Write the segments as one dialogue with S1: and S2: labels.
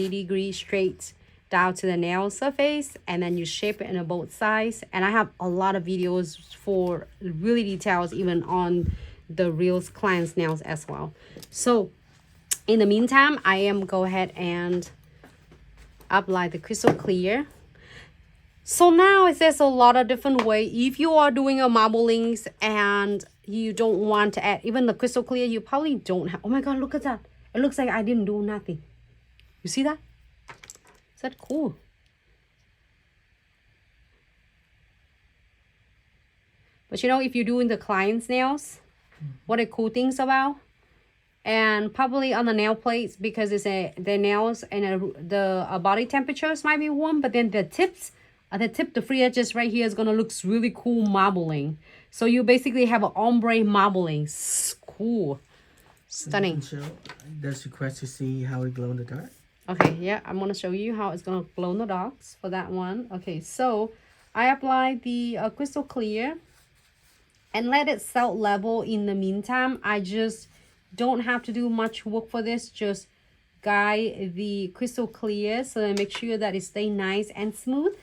S1: degree straight down to the nail surface, and then you shape it in both sides. And I have a lot of videos for really details even on the real client's nails as well. So in the meantime, I am go ahead and apply the crystal clear. So now there's a lot of different way. If you are doing a marblings and you don't want to add even the crystal clear, you probably don't have. Oh my god, look at that. It looks like I didn't do nothing. You see that? Is that cool? But you know, if you're doing the client's nails, what a cool things about, and probably on the nail plates, because it's the nails and the body temperatures might be warm, but then the tips, the free edges right here is gonna look really cool marbling. So you basically have an ombre marbling. Cool, stunning.
S2: Does request to see how it glow in the dark?
S1: Okay, yeah, I'm gonna show you how it's gonna glow in the dark for that one. Okay, so I apply the crystal clear and let it set level. In the meantime, I just don't have to do much work for this. Just guide the crystal clear so that make sure that it stay nice and smooth.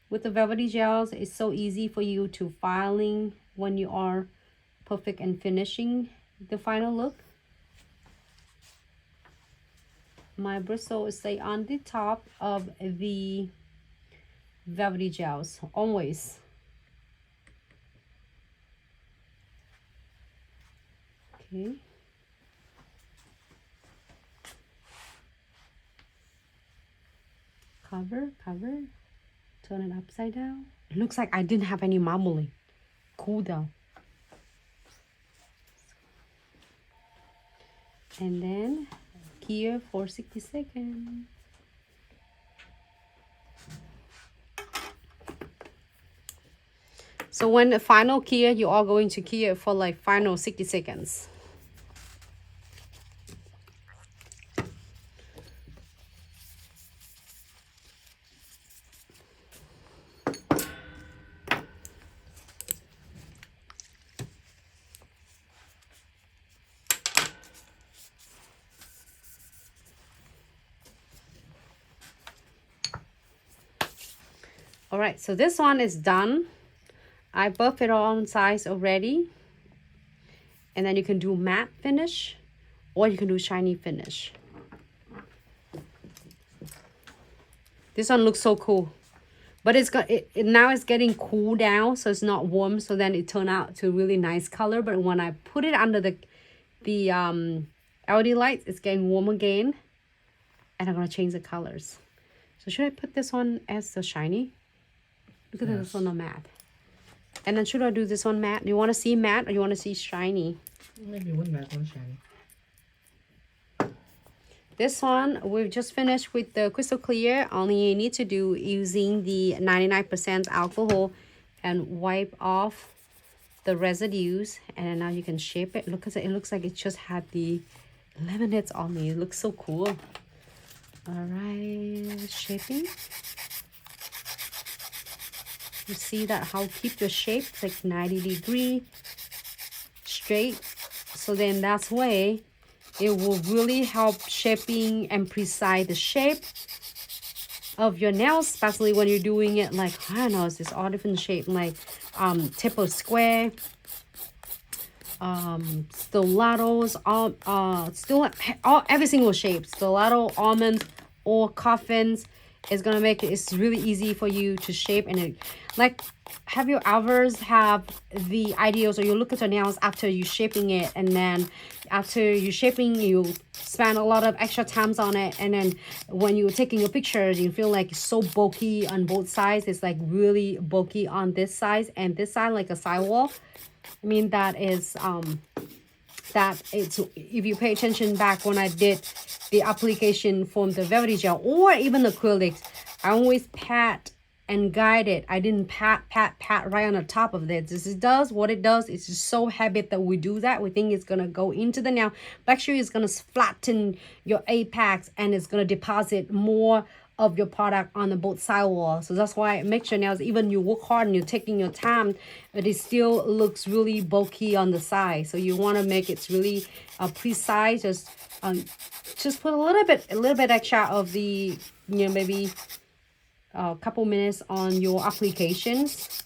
S1: With the velvety gels, it's so easy for you to filing when you are perfect and finishing the final look. My bristle stay on the top of the velvety gels always. Okay. Cover. Turn it upside down. It looks like I didn't have any marbling. Cool though. And then here for 60 seconds. So when the final cure, you are going to cure for like final 60 seconds. All right, so this one is done. I buffed it on size already. And then you can do matte finish or you can do shiny finish. This one looks so cool. But it's got now it's getting cool down, so it's not warm, so then it turned out to a really nice color. But when I put it under the LED lights, it's getting warm again. And I'm gonna change the colors. So should I put this one as the shiny? Look at this one on matte. And then should I do this one matte? Do you want to see matte or you want to see shiny?
S2: Maybe one matte, one shiny.
S1: This one, we've just finished with the crystal clear. Only you need to do using the 99% alcohol and wipe off the residues. And now you can shape it. Look at it. It looks like it just had the laminates on it. It looks so cool. All right, shaping. You see that how keep your shape, it's like 90 degree straight. So then that's way it will really help shaping and precise the shape of your nails, especially when you're doing it like, I don't know, it's this all different shape, like tip of square, stilettos, every single shape, stiletto, almonds, or coffins. Is gonna make it's really easy for you to shape. And it, like, have you ever have the ideas, or you look at your nails after you shaping it, and then after you shaping, you spend a lot of extra times on it, and then when you're taking your pictures, you feel like it's so bulky on both sides. It's like really bulky on this side and this side, like a sidewall. I mean, that is that it's, if you pay attention back when I did the application from the velvety gel or even acrylics, I always pat and guide it. I didn't pat right on the top of it. This does what it does. It's just so habit that we do that. We think it's gonna go into the nail, but actually it's gonna flatten your apex and it's gonna deposit more of your product on the both side wall. So that's why make sure nails, even you work hard and you're taking your time, but it still looks really bulky on the side. So you want to make it really precise. Just put a little bit extra of the, you know, maybe a couple minutes on your applications,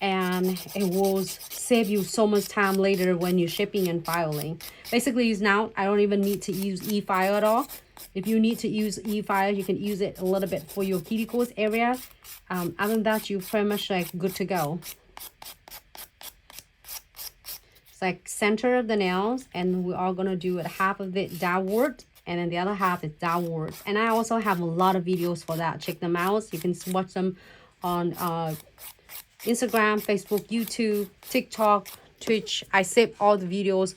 S1: and it will save you so much time later when you're shipping and filing. Basically, now I don't even need to use e-file at all. If you need to use e-file, you can use it a little bit for your cuticles area. Other than that, you're pretty much like good to go. It's like center of the nails, and we are gonna do it half of it downward, and then the other half is downward. And I also have a lot of videos for that. Check them out. You can watch them on Instagram, Facebook, YouTube, TikTok, Twitch. I save all the videos,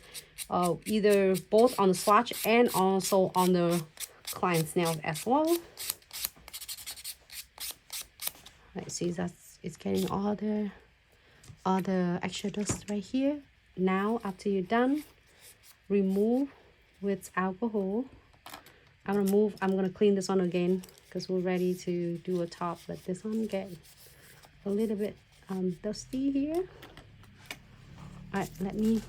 S1: either both on the swatch and also on the client's nails as well. Let's see, it's getting all the extra dust right here. Now, after you're done, remove with alcohol. I'm gonna clean this one again because we're ready to do a top. Let this one get a little bit dusty here. All right, let me